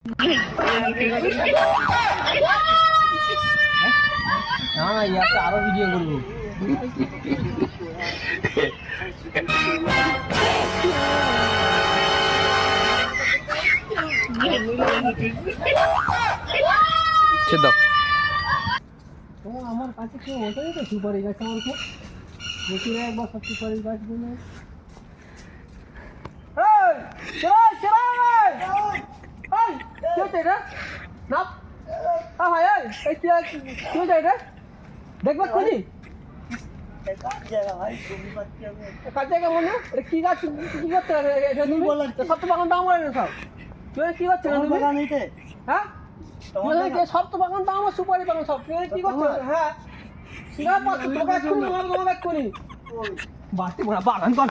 না ইয়াতে আরো ভিডিও করবো। আমার কাছে কেউ ওটাই তো সুপারি গাছ আমার খুব দেখি একবার সব সুপারি গাছগুলো দেখবে খুঁজি কাজে মনে কি গাছ কি করতে সব তো বাগান দাম হয় না সব তুই কি করছে হ্যাঁ সব তো বাগান দাম আমার সুপারি বাগান সব তুই কি করছো হ্যাঁ করি বাড়তি বাগান তো